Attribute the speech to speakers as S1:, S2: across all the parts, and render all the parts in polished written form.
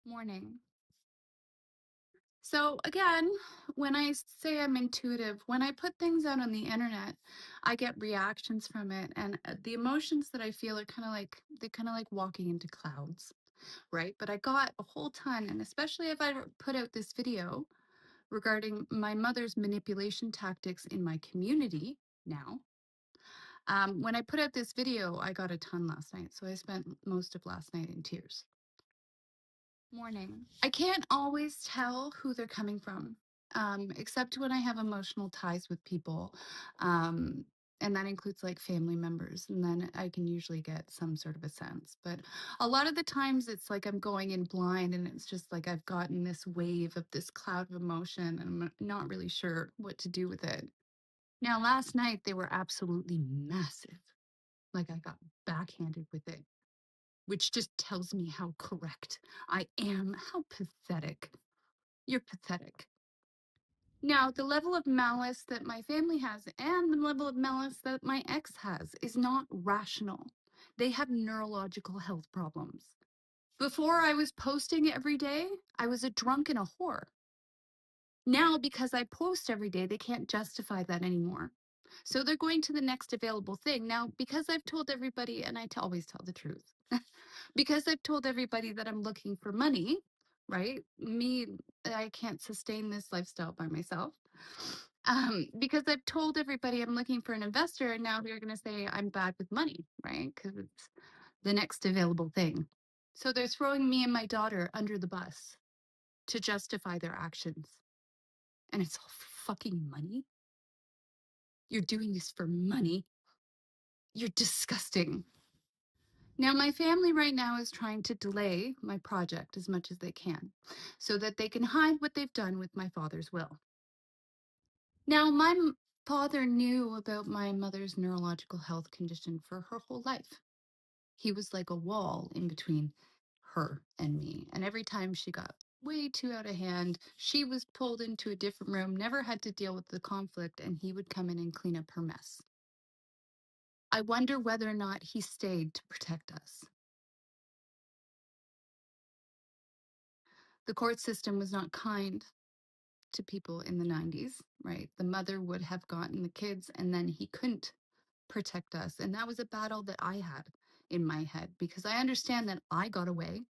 S1: Morning. So again, when I say I'm intuitive, when I put things out on the internet, I get reactions from it, and the emotions that I feel are kind of like walking into clouds, right? But I got a whole ton, and especially if I put out this video regarding my mother's manipulation tactics in my community now. When I put out this video, I got a ton last night, so I spent most of last night in tears. Morning. I can't always tell who they're coming from, except when I have emotional ties with people. Um, and that includes like family members. And then I can usually get some sort of a sense. But a lot of the times it's like I'm going in blind and it's just like I've gotten this wave of this cloud of emotion and I'm not really sure what to do with it. Now, last night they were absolutely massive. Like I got backhanded with it, which just tells me how correct I am. How pathetic. You're pathetic. Now, the level of malice that my family has and the level of malice that my ex has is not rational. They have neurological health problems. Before I was posting every day, I was a drunk and a whore. Now, because I post every day, they can't justify that anymore. So they're going to the next available thing. Now, because I've told everybody, and always tell the truth, because I've told everybody that I'm looking for money, right? I can't sustain this lifestyle by myself. Because I've told everybody I'm looking for an investor, and now they're going to say I'm bad with money, right? Because it's the next available thing. So they're throwing me and my daughter under the bus to justify their actions. And it's all for fucking money. You're doing this for money. You're disgusting. Now, my family right now is trying to delay my project as much as they can so that they can hide what they've done with my father's will. Now, my father knew about my mother's neurological health condition for her whole life. He was like a wall in between her and me. And every time she got way too out of hand, she was pulled into a different room, never had to deal with the conflict, and he would come in and clean up her mess. I wonder whether or not he stayed to protect us. The court system was not kind to people in the 90s, right? The mother would have gotten the kids and then he couldn't protect us. And that was a battle that I had in my head because I understand that I got away.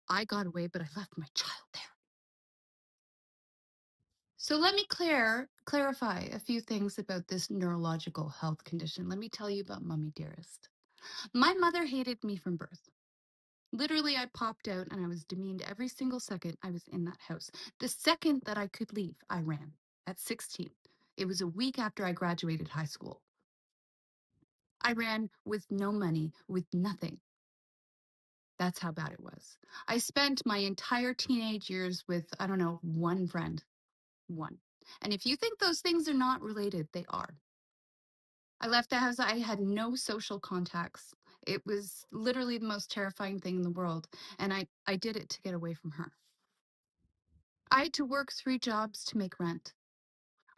S1: But I left my child there. So let me clarify a few things about this neurological health condition. Let me tell you about Mummy Dearest. My mother hated me from birth. Literally, I popped out and I was demeaned every single second I was in that house. The second that I could leave, I ran at 16. It was a week after I graduated high school. I ran with no money, with nothing. That's how bad it was. I spent my entire teenage years with, I don't know, one friend. One. And if you think those things are not related, they are. I left the house. I had no social contacts. It was literally the most terrifying thing in the world. And I did it to get away from her. I had to work 3 jobs to make rent.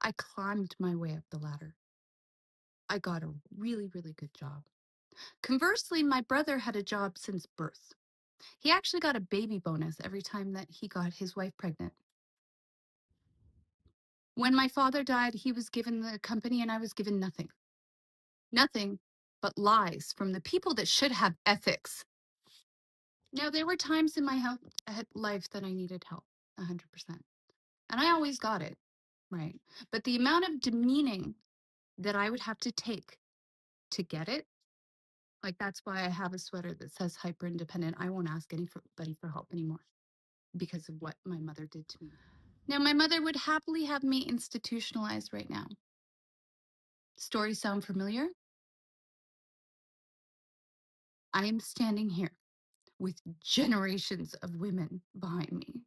S1: I climbed my way up the ladder. I got a really, really good job. Conversely, my brother had a job since birth. He actually got a baby bonus every time that he got his wife pregnant. When my father died, he was given the company and I was given nothing. Nothing but lies from the people that should have ethics. Now, there were times in my life that I needed help, 100%. And I always got it, right? But the amount of demeaning that I would have to take to get it, like that's why I have a sweater that says hyper independent. I won't ask anybody for help anymore because of what my mother did to me. Now, my mother would happily have me institutionalized right now. Stories sound familiar? I am standing here with generations of women behind me.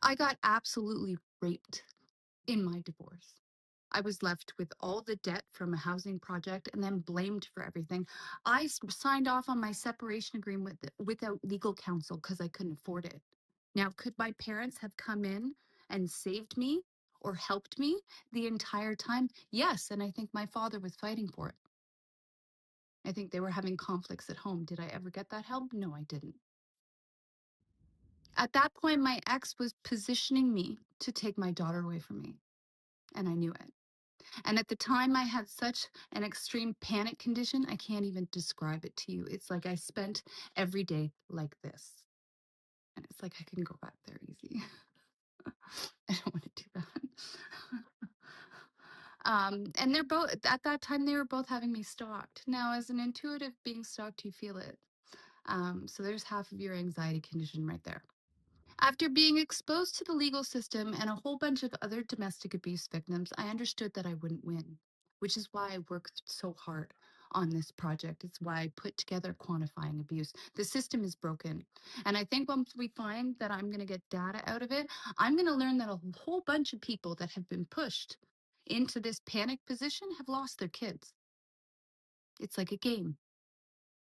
S1: I got absolutely raped in my divorce. I was left with all the debt from a housing project and then blamed for everything. I signed off on my separation agreement without legal counsel because I couldn't afford it. Now, could my parents have come in and saved me or helped me the entire time? Yes, and I think my father was fighting for it. I think they were having conflicts at home. Did I ever get that help? No, I didn't. At that point, my ex was positioning me to take my daughter away from me, and I knew it. And at the time, I had such an extreme panic condition, I can't even describe it to you. It's like I spent every day like this. And it's like I can go back there easy. I don't want to do that. And they're both, at that time, they were both having me stalked. Now, as an intuitive being stalked, you feel it. So there's half of your anxiety condition right there. After being exposed to the legal system and a whole bunch of other domestic abuse victims, I understood that I wouldn't win, which is why I worked so hard on this project. It's why I put together quantifying abuse. The system is broken. And I think once we find that I'm going to get data out of it, I'm going to learn that a whole bunch of people that have been pushed into this panic position have lost their kids. It's like a game,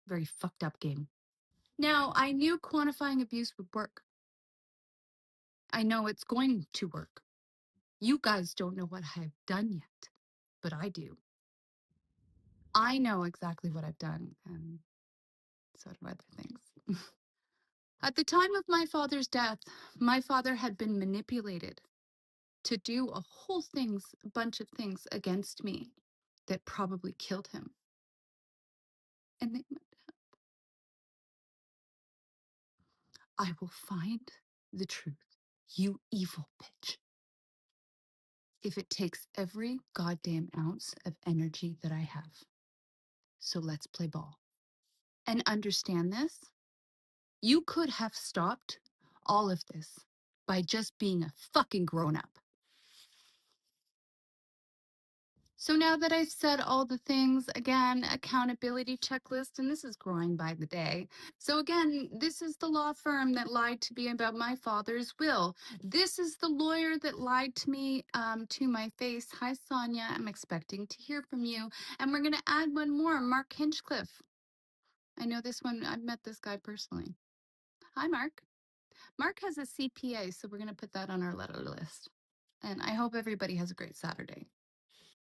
S1: very fucked up game. Now, I knew quantifying abuse would work. I know it's going to work. You guys don't know what I've done yet, but I do. I know exactly what I've done, and so do other things. At the time of my father's death, my father had been manipulated to do a bunch of things against me that probably killed him. And they, I will find the truth, you evil bitch. If it takes every goddamn ounce of energy that I have. So let's play ball. And understand this. You could have stopped all of this by just being a fucking grown up. So now that I've said all the things, again, accountability checklist, and this is growing by the day. So again, this is the law firm that lied to me about my father's will. This is the lawyer that lied to me to my face. Hi, Sonia. I'm expecting to hear from you. And we're going to add one more, Mark Hinchcliffe. I know this one. I've met this guy personally. Hi, Mark. Mark has a CPA, so we're going to put that on our letter list. And I hope everybody has a great Saturday.